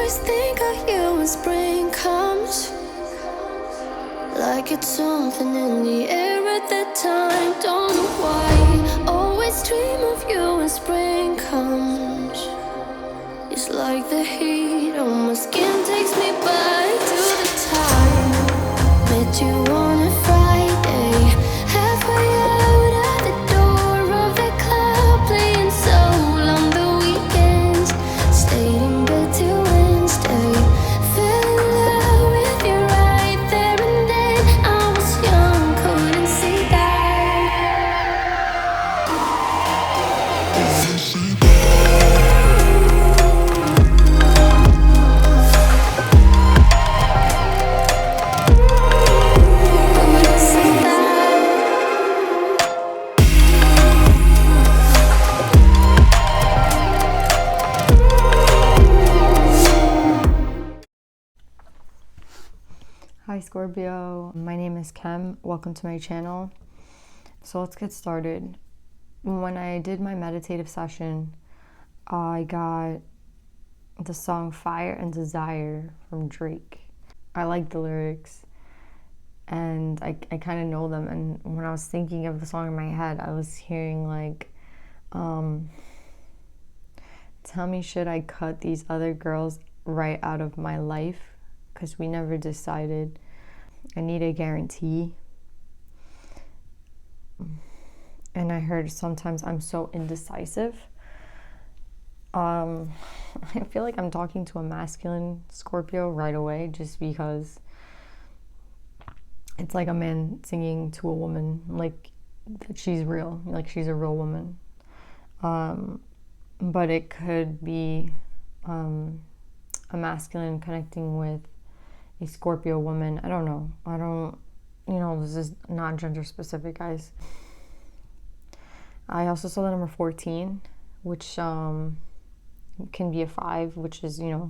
always think of you when spring comes, like it's something in the air at that time. Don't know why, always dream of you when spring comes. It's like the heat on my skin takes me back to the time met you on a Friday, halfway out at the door of the club, playing soul on the weekends, stayed in bed till Wednesday, fell in love with you right there and then. I was young, couldn't see that. Couldn't see that. Hi Scorpio, my name is Kem. Welcome to my channel. So let's get started. When I did my meditative session, I got the song Fire and Desire from Drake. I like the lyrics and I kind of know them, and when I was thinking of the song in my head, I was hearing like, tell me, should I cut these other girls right out of my life? Because we never decided. I need a guarantee. And I heard sometimes I'm so indecisive. I feel like I'm talking to a masculine Scorpio right away, just because it's like a man singing to a woman, like that she's real, like she's a real woman. But it could be a masculine connecting with a Scorpio woman. I don't know. This is not gender specific, guys. I also saw the number 14, which can be a 5, which is, a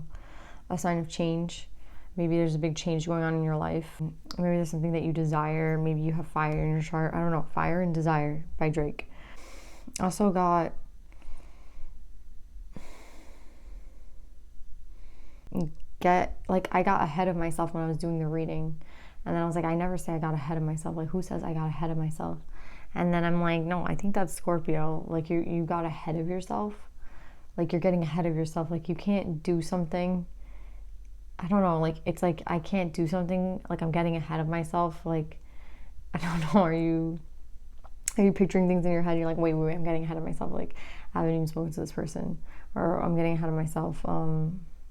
sign of change. Maybe there's a big change going on in your life. Maybe there's something that you desire. Maybe you have fire in your chart. I don't know. Fire and Desire by Drake. Also got I got ahead of myself when I was doing the reading, and then I was like, I never say I got ahead of myself. Like, who says I got ahead of myself? And then I'm like, no, I think that's Scorpio. Like, you got ahead of yourself. Like, you're getting ahead of yourself. Like, you can't do something. I don't know. Like, it's like I can't do something. Like, I'm getting ahead of myself. Like, I don't know. Are you picturing things in your head? You're like, wait, I'm getting ahead of myself. Like, I haven't even spoken to this person, or I'm getting ahead of myself.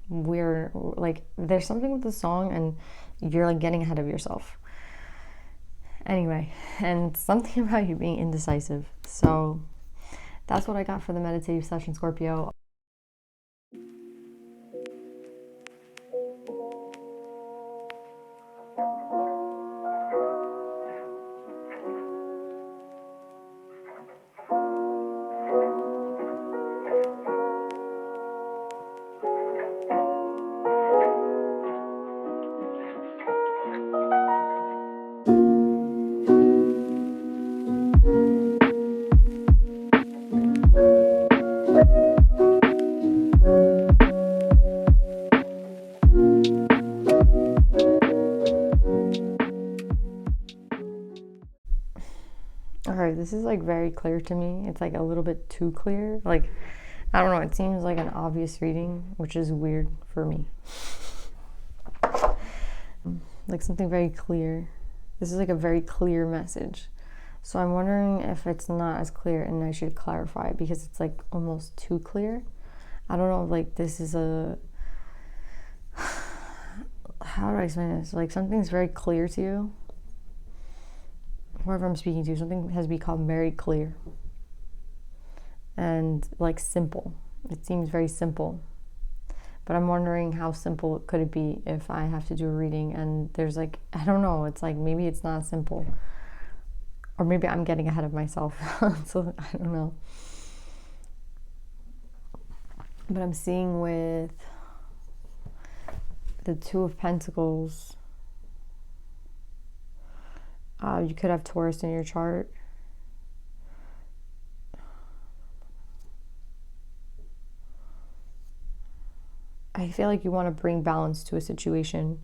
We're like, there's something with the song, and you're like getting ahead of yourself. Anyway, and something about you being indecisive. So that's what I got for the meditative session, Scorpio. Alright, this is like very clear to me. It's like a little bit too clear. Like, I don't know, it seems like an obvious reading, which is weird for me. Like something very clear. This is like a very clear message. So I'm wondering if it's not as clear and I should clarify it, because it's like almost too clear. I don't know, like this is a... How do I explain this? Like something's very clear to you. Whoever I'm speaking to, something has become very clear. And like simple. It seems very simple. But I'm wondering how simple could it be if I have to do a reading and there's like, I don't know, it's like maybe it's not simple. Or maybe I'm getting ahead of myself. So I don't know. But I'm seeing with the Two of Pentacles, you could have Taurus in your chart. I feel like you want to bring balance to a situation.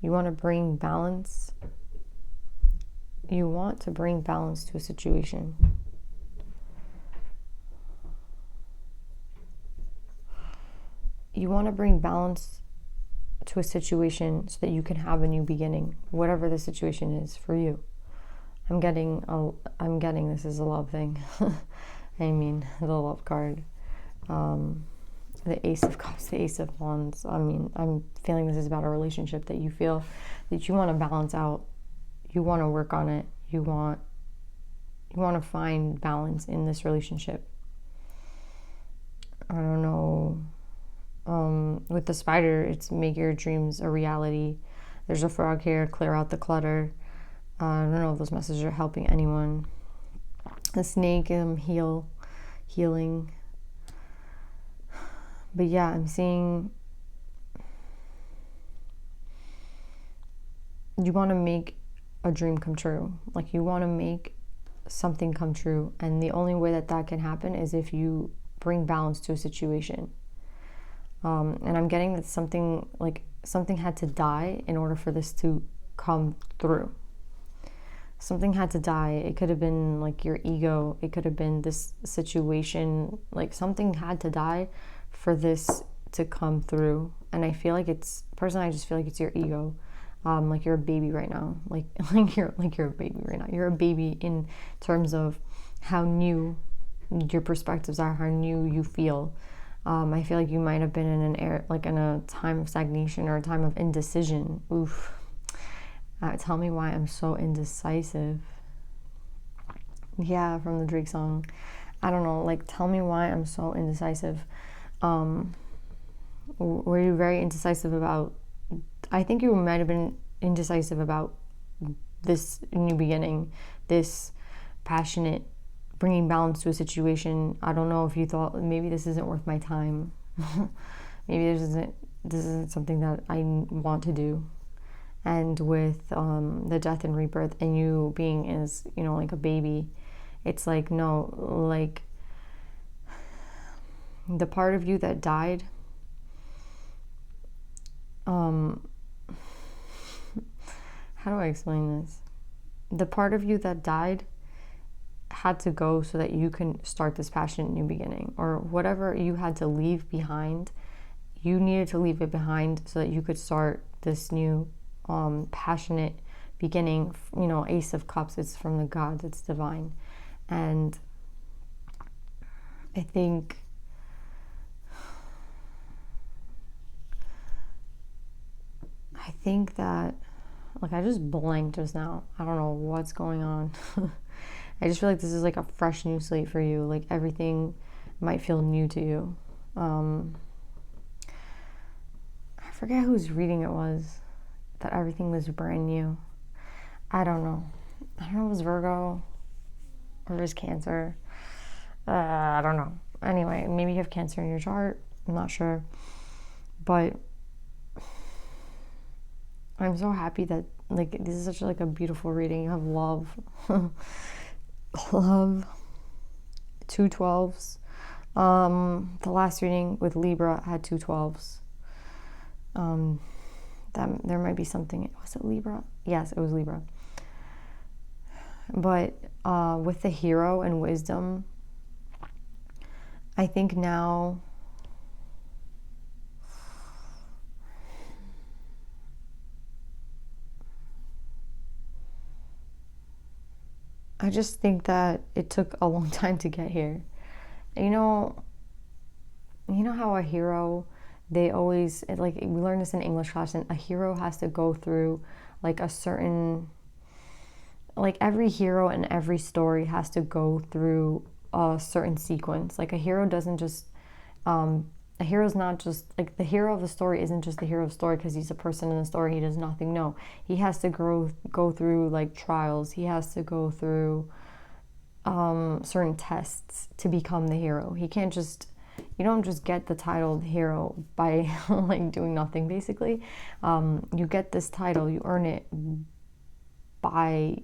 You want to bring balance. You want to bring balance to a situation. You want to bring balance to a situation so that you can have a new beginning, whatever the situation is for you. I'm getting this is a love thing. I mean, the love card. The Ace of Cups, the Ace of Wands. I mean, I'm feeling this is about a relationship that you feel that you want to balance out. You want to work on it. You want to find balance in this relationship. I don't know. With the spider, it's make your dreams a reality. There's a frog here, clear out the clutter. I don't know if those messages are helping anyone. The snake, healing. But yeah, I'm seeing you want to make a dream come true. Like you want to make something come true. And the only way that can happen is if you bring balance to a situation. And I'm getting that something had to die in order for this to come through. Something had to die. It could have been like your ego. It could have been this situation. Like something had to die for this to come through. And I feel like I just feel like it's your ego. Like you're a baby right now. Like you're a baby right now. You're a baby in terms of how new your perspectives are, how new you feel. I feel like you might have been in in a time of stagnation or a time of indecision. Oof. Tell me why I'm so indecisive. Yeah, from the Drake song. I don't know, like tell me why I'm so indecisive. Were you very indecisive about, I think you might have been indecisive about this new beginning, this passionate bringing balance to a situation. I don't know if you thought maybe this isn't worth my time. Maybe this isn't something that I want to do. And with the death and rebirth and you being as, like a baby, it's like, no, like the part of you that died, how do I explain this? The part of you that died had to go so that you can start this passionate new beginning, or whatever you had to leave behind. You needed to leave it behind so that you could start this new passionate beginning. Ace of Cups, it's from the gods, it's divine. And I think that, like, I just blanked just now. I don't know what's going on. I just feel like this is like a fresh new slate for you. Like everything might feel new to you. I forget whose reading it was, that everything was brand new. I don't know if it was Virgo or it was Cancer. I don't know. Anyway, maybe you have Cancer in your chart. I'm not sure. But I'm so happy that, like, this is such like a beautiful reading. You have love. Love. 2 12s. The last reading with Libra had 2 12s. That there might be something. Was it Libra? Yes, it was Libra. But with the Hero and Wisdom, I think now I just think that it took a long time to get here. You know how a hero, they always, like, we learned this in English class, and a hero has to go through like a certain, like every hero in every story has to go through a certain sequence. Like a hero doesn't just, a hero's not just, like, the hero of the story isn't just the hero of the story because he's a person in the story, he does nothing. No, he has to go through like trials. He has to go through certain tests to become the hero. He can't just, you don't just get the title hero by like doing nothing, basically. You get this title, you earn it by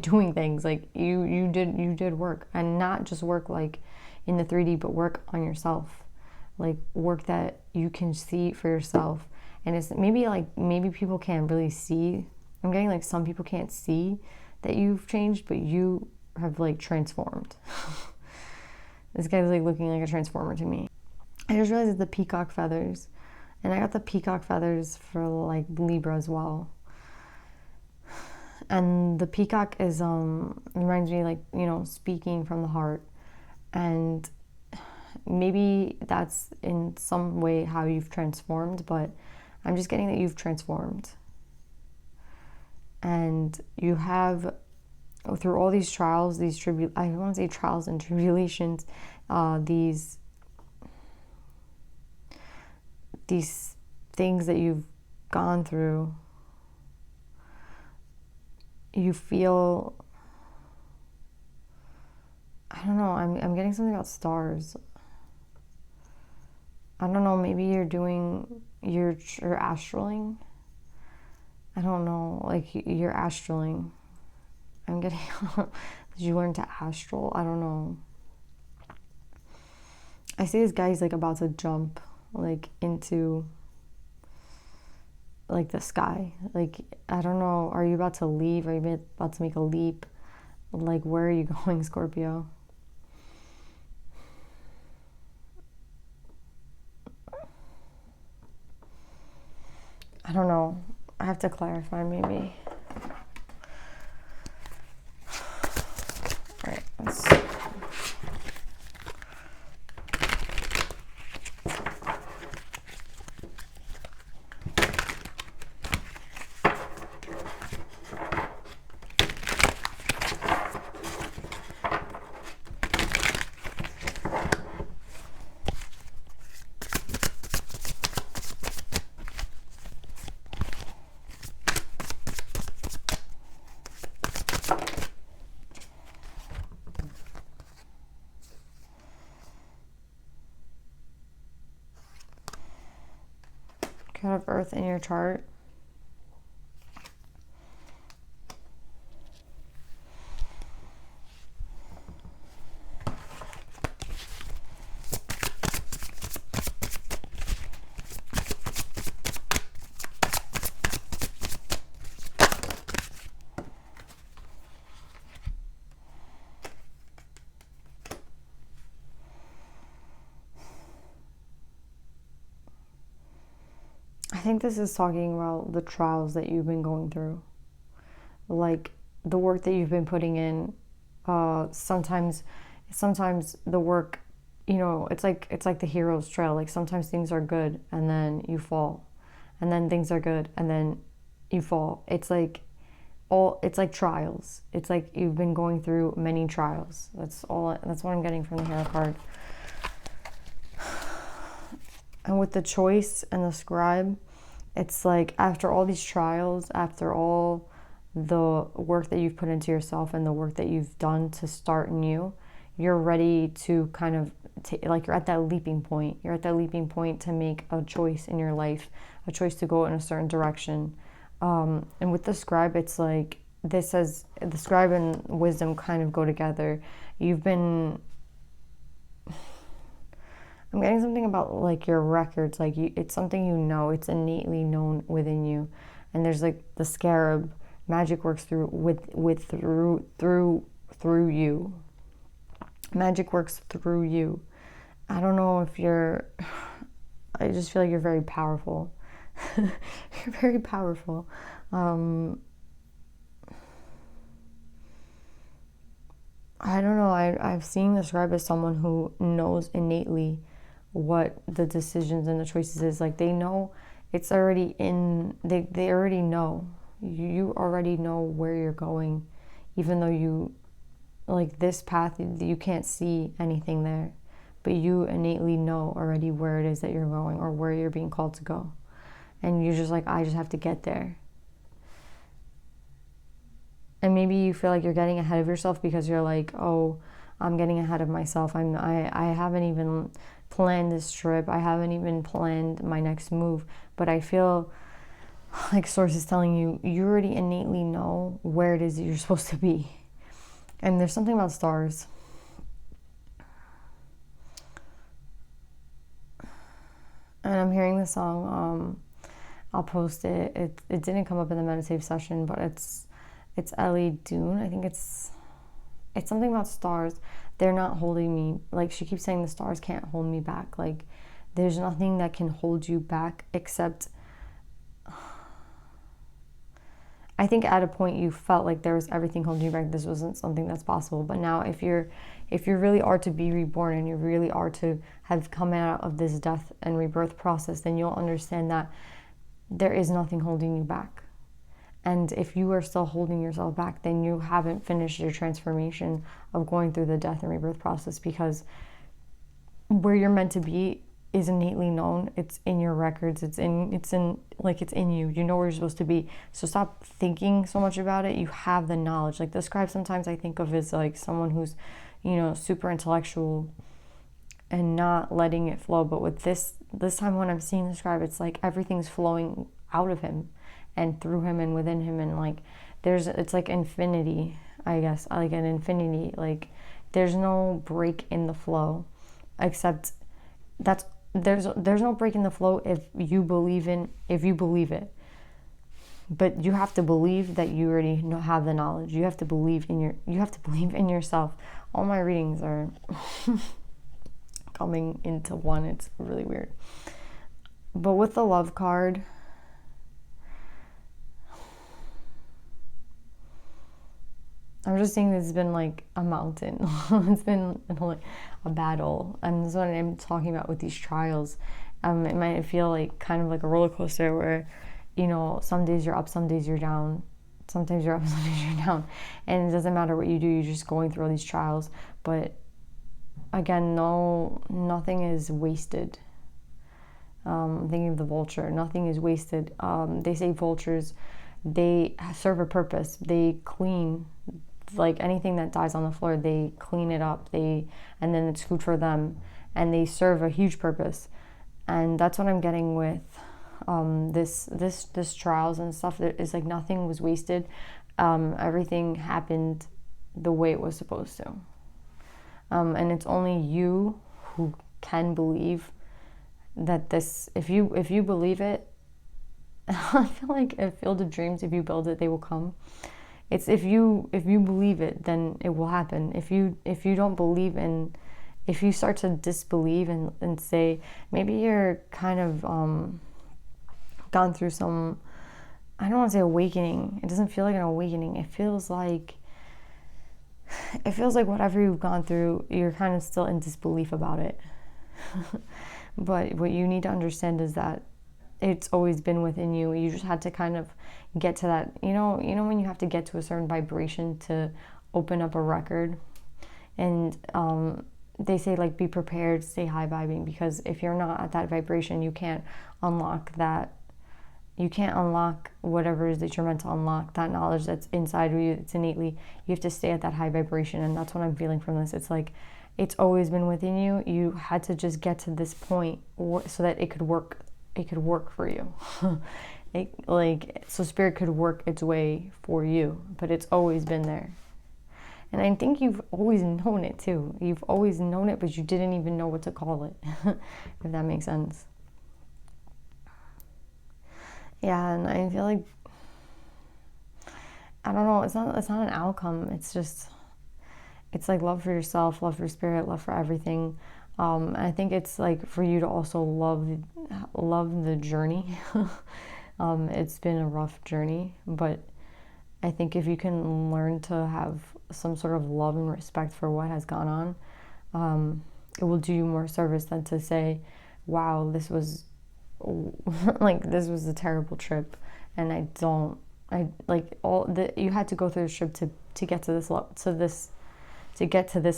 doing things. Like you did work, and not just work like in the 3D, but work on yourself. like work that you can see for yourself. And it's maybe people can't really see. I'm getting like some people can't see that you've changed, but you have like transformed. This guy's like looking like a transformer to me. I just realized it's the peacock feathers, and I got the peacock feathers for like Libra as well. And the peacock is reminds me, like, you know, speaking from the heart, and maybe that's in some way how you've transformed, but I'm just getting that you've transformed. And you have, through all these trials, I don't want to say trials and tribulations, these things that you've gone through, you feel, I don't know, I'm getting something about stars. I don't know, maybe you're astraling. I don't know, like you're astraling. I'm getting, did you learn to astral? I don't know. I see this guy's like about to jump like into like the sky. Like, I don't know, are you about to leave? Are you about to make a leap? Like, where are you going, Scorpio? I don't know. I have to clarify maybe. All right, let's see. God of Earth in your chart. I think this is talking about the trials that you've been going through, like the work that you've been putting in. Sometimes the work, you know, it's like the hero's trail. Like sometimes things are good and then you fall, and then things are good and then you fall. It's like trials. It's like you've been going through many trials. That's what I'm getting from the Hero card. And with the choice and the scribe, it's like after all these trials, after all the work that you've put into yourself and the work that you've done to start new, you're ready to kind of, like you're at that leaping point. You're at that leaping point to make a choice in your life, a choice to go in a certain direction. And with the scribe, it's like, this says, the scribe and wisdom kind of go together. I'm getting something about like your records, like it's something you know, it's innately known within you. And there's like the scarab, magic works through you. Magic works through you. I don't know if I just feel like you're very powerful. You're very powerful. I don't know, I've seen the scribe as someone who knows innately what the decisions and the choices is. Like they know, it's already in, they already know. You already know where you're going, even though you, like this path, you can't see anything there, but you innately know already where it is that you're going or where you're being called to go. And you're just like, I just have to get there. And maybe you feel like you're getting ahead of yourself because you're like, oh, I'm getting ahead of myself. I haven't even planned this trip. I haven't even planned my next move. But I feel like source is telling you, you already innately know where it is that you're supposed to be. And there's something about stars. And I'm hearing the song. I'll post it. It didn't come up in the meditative session, but it's Ellie Dune. I think it's something about stars. They're not holding me. Like, she keeps saying the stars can't hold me back. Like, there's nothing that can hold you back except, I think at a point you felt like there was everything holding you back. This wasn't something that's possible. But now if you really are to be reborn, and you really are to have come out of this death and rebirth process, then you'll understand that there is nothing holding you back. And if you are still holding yourself back, then you haven't finished your transformation of going through the death and rebirth process, because where you're meant to be is innately known. It's in your records. It's in you. You know where you're supposed to be. So stop thinking so much about it. You have the knowledge. Like, the scribe, sometimes I think of as like someone who's, super intellectual and not letting it flow. But with this time when I'm seeing the scribe, it's like everything's flowing out of him and through him and within him, and like it's like infinity, I guess, like an infinity. Like, there's no break in the flow, except there's no break in the flow if you believe it. But you have to believe that you already have the knowledge. You have to believe in yourself. All my readings are coming into one. It's really weird. But with the love card, I'm just seeing this has been like a mountain. It's been like a battle. And this is what I'm talking about with these trials. It might feel like kind of like a roller coaster where, some days you're up, some days you're down. Sometimes you're up, sometimes you're down. And it doesn't matter what you do, you're just going through all these trials. But again, nothing is wasted. I'm thinking of the vulture. Nothing is wasted. They say vultures, they serve a purpose. They clean, like anything that dies on the floor, they clean it up, and then it's food for them, and they serve a huge purpose. And that's what I'm getting with this trials and stuff. It's like nothing was wasted. Everything happened the way it was supposed to, and it's only you who can believe that this. If you believe it, I feel like a field of dreams, if you build it, they will come. It's if you believe it, then it will happen. If you don't believe in, if you start to disbelieve and say, maybe you're kind of gone through some, I don't want to say awakening. It doesn't feel like an awakening. It feels like whatever you've gone through, you're kind of still in disbelief about it. But what you need to understand is that it's always been within you. You just had to kind of get to that, when you have to get to a certain vibration to open up a record. And they say, like, be prepared, stay high vibing, because if you're not at that vibration, you can't unlock that. You can't unlock whatever it is that you're meant to unlock, that knowledge that's inside of you. It's innately, you have to stay at that high vibration. And that's what I'm feeling from this. It's like, it's always been within you. You had to just get to this point so that it could work. It could work for you. So spirit could work its way for you, but it's always been there. And I think you've always known it too. You've always known it, but you didn't even know what to call it, if that makes sense. Yeah, and I feel like, I don't know, it's not an outcome. It's like love for yourself, love for spirit, love for everything. I think it's like for you to also love the journey. It's been a rough journey, but I think if you can learn to have some sort of love and respect for what has gone on, it will do you more service than to say, wow, this was this was a terrible trip, and you had to go through this trip to get to this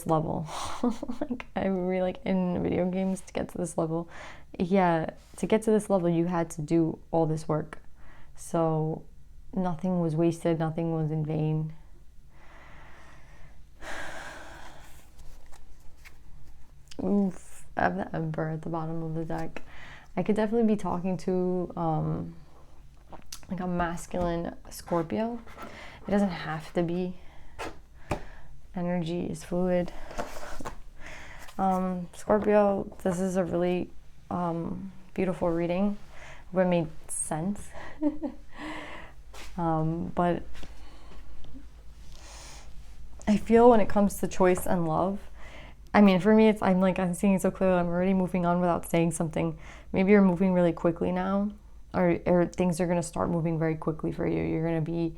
level. Like, I really like in video games, to get to this level. Yeah, to get to this level, you had to do all this work. So nothing was wasted, nothing was in vain. Oof, I have the Emperor at the bottom of the deck. I could definitely be talking to like a masculine Scorpio. It doesn't have to be. Energy is fluid. Scorpio, this is a really beautiful reading. Hope it made sense. But I feel when it comes to choice and love, I mean, for me, I'm seeing it so clearly. I'm already moving on without saying something. Maybe you're moving really quickly now, or things are going to start moving very quickly for you. You're going to be,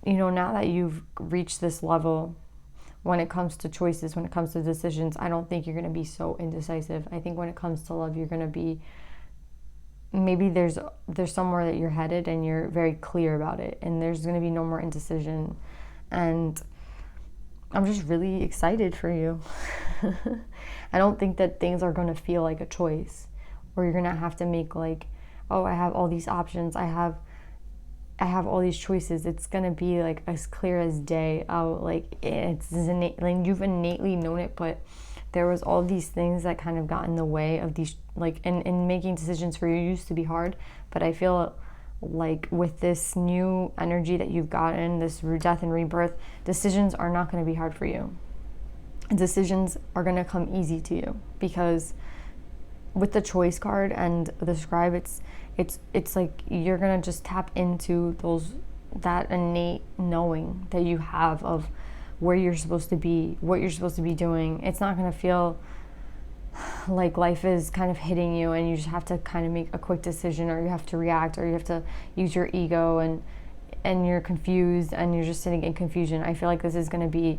now that you've reached this level, when it comes to choices, when it comes to decisions, I don't think you're going to be so indecisive. I think when it comes to love, you're going to be, maybe there's somewhere that you're headed and you're very clear about it, and there's going to be no more indecision. And I'm just really excited for you. I don't think that things are going to feel like a choice, or you're going to have to make like, oh, I have all these options, I have all these choices. It's going to be like as clear as day out. Like it's innate, like you've innately known it, but there was all these things that kind of got in the way of these, like, and making decisions for you used to be hard. But I feel like with this new energy that you've gotten, this death and rebirth, decisions are not going to be hard for you. Decisions are going to come easy to you, because with the choice card and the scribe, it's like you're going to just tap into that innate knowing that you have of where you're supposed to be, what you're supposed to be doing. It's not going to feel like life is kind of hitting you and you just have to kind of make a quick decision, or you have to react, or you have to use your ego, and you're confused and you're just sitting in confusion. I feel like this is going to be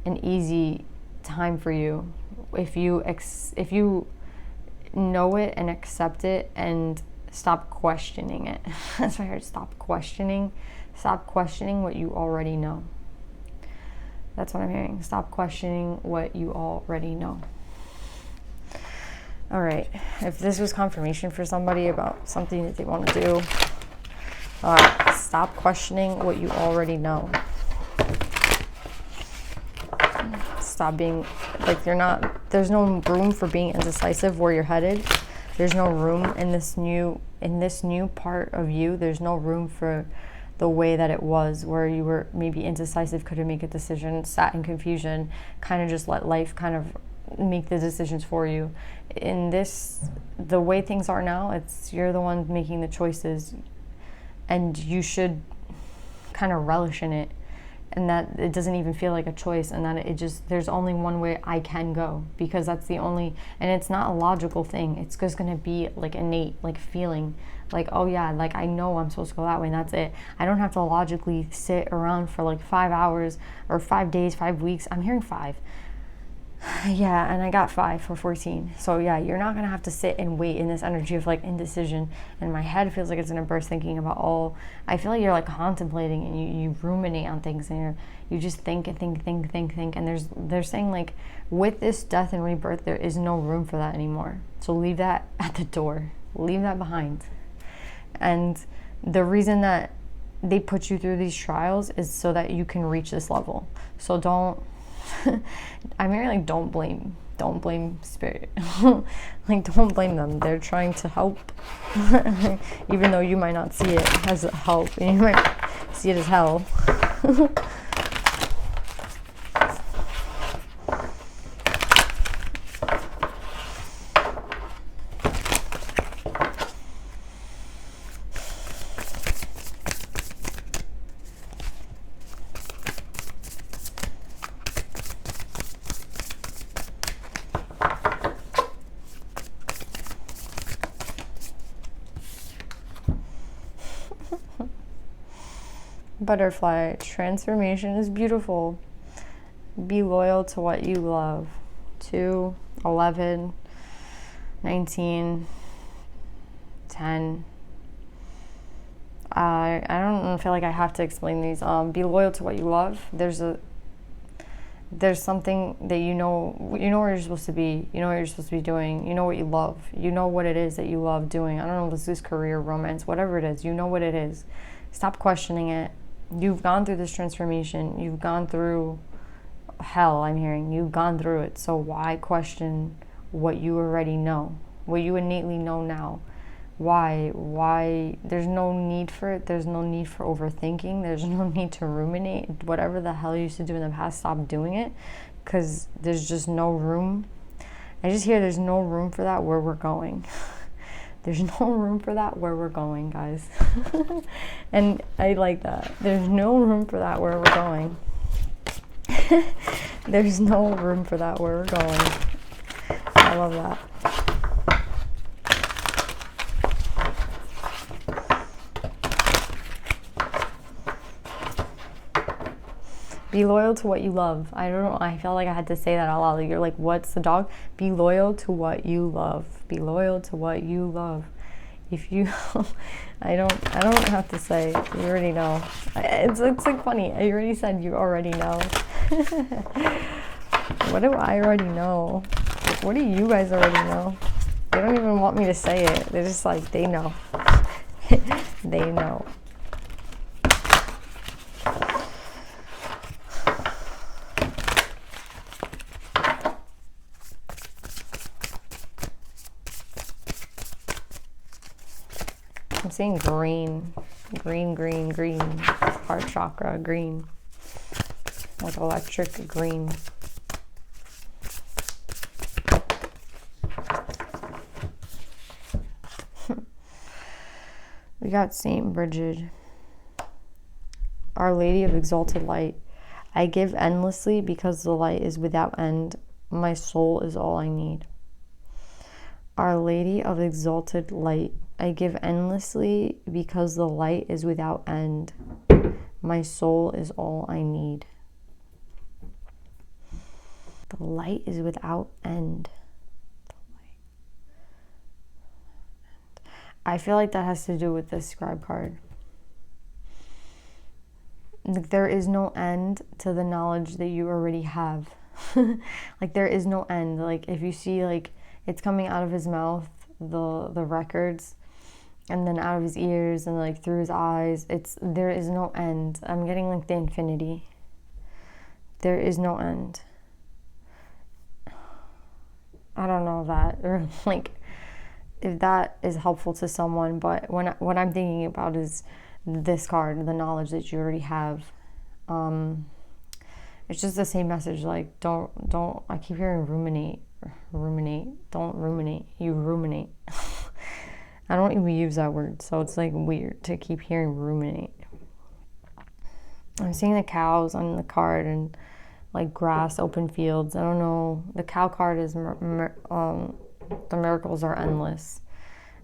an easy time for you if you know it and accept it and stop questioning it. That's what I heard. Stop questioning what you already know. That's what I'm hearing. Stop questioning what you already know. All right. If this was confirmation for somebody about something that they want to do, stop questioning what you already know. Stop being like there's no room for being indecisive where you're headed. There's no room in this new part of you. There's no room for the way that it was, where you were maybe indecisive, couldn't make a decision, sat in confusion, kind of just let life kind of make the decisions for you. In the way things are now, you're the one making the choices, and you should kind of relish in it, and that it doesn't even feel like a choice, and that there's only one way I can go, because that's the only, and it's not a logical thing. It's just going to be like innate, like feeling like, oh yeah, like I know I'm supposed to go that way, and that's it. I don't have to logically sit around for like 5 hours or 5 days, 5 weeks. I'm hearing 5. Yeah, and I got 5 for 14. So yeah, you're not gonna have to sit and wait in this energy of like indecision. And my head feels like it's gonna burst thinking about I feel like you're like contemplating, and you ruminate on things, and you just think and think. And they're saying like, with this death and rebirth, there is no room for that anymore. So leave that at the door. Leave that behind. And the reason that they put you through these trials is so that you can reach this level. So don't I'm hearing like don't blame spirit. Like don't blame them. They're trying to help. Even though you might not see it as help, and you might see it as hell. Butterfly, transformation is beautiful. Be loyal to what you love. 2, 11, 19, 10. I don't feel like I have to explain these. Be loyal to what you love. There's something that you know where you're supposed to be. You know what you're supposed to be doing. You know what you love. You know what it is that you love doing. I don't know if this is career, romance, whatever it is. You know what it is. Stop questioning it. You've gone through this transformation. You've gone through hell, I'm hearing. You've gone through it. So why question what you already know? What you innately know now? Why? There's no need for it. There's no need for overthinking. There's no need to ruminate. Whatever the hell you used to do in the past, stop doing it. Because there's just no room. I just hear there's no room for that where we're going. There's no room for that where we're going, guys. And I like that. There's no room for that where we're going. There's no room for that where we're going. I love that. Be loyal to what you love. I don't know. I felt like I had to say that out loud. You're like, what's the dog? Be loyal to what you love. Be loyal to what you love. If you, I don't have to say. You already know. It's like funny. I already said you already know. What do I already know? What do you guys already know? They don't even want me to say it. They're just like, they know. They know. I'm seeing green. Green, green, green. Heart chakra, green. Like electric green. We got Saint Bridget. Our Lady of Exalted Light. I give endlessly because the light is without end. My soul is all I need. Our Lady of Exalted Light. I give endlessly because the light is without end. My soul is all I need. The light is without end. I feel like that has to do with this scribe card. Like, there is no end to the knowledge that you already have. Like, there is no end. Like, if you see, like, it's coming out of his mouth, the records, and then out of his ears and like through his eyes, there is no end. I'm getting like the infinity. There is no end. I don't know that, or like if that is helpful to someone, but what I'm thinking about is this card, the knowledge that you already have. It's just the same message, like don't I keep hearing ruminate, don't ruminate, you ruminate. I don't even use that word, so it's like weird to keep hearing ruminate. I'm seeing the cows on the card and like grass, open fields. I don't know. The cow card is the miracles are endless,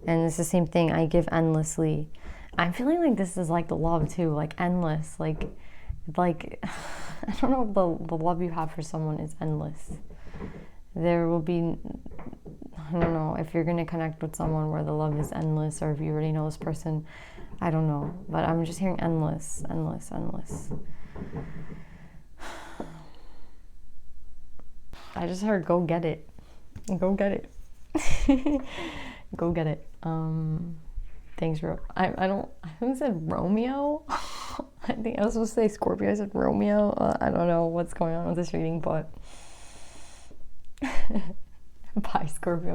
and it's the same thing. I give endlessly. I'm feeling like this is like the love too, like endless. Like I don't know if the love you have for someone is endless. There will be, I don't know, if you're going to connect with someone where the love is endless, or if you already know this person, I don't know. But I'm just hearing endless, endless, endless. I just heard go get it. Go get it. Go get it. Thanks, I haven't said Romeo. I think I was supposed to say Scorpio. I said Romeo. I don't know what's going on with this reading, but bye, Scorpio.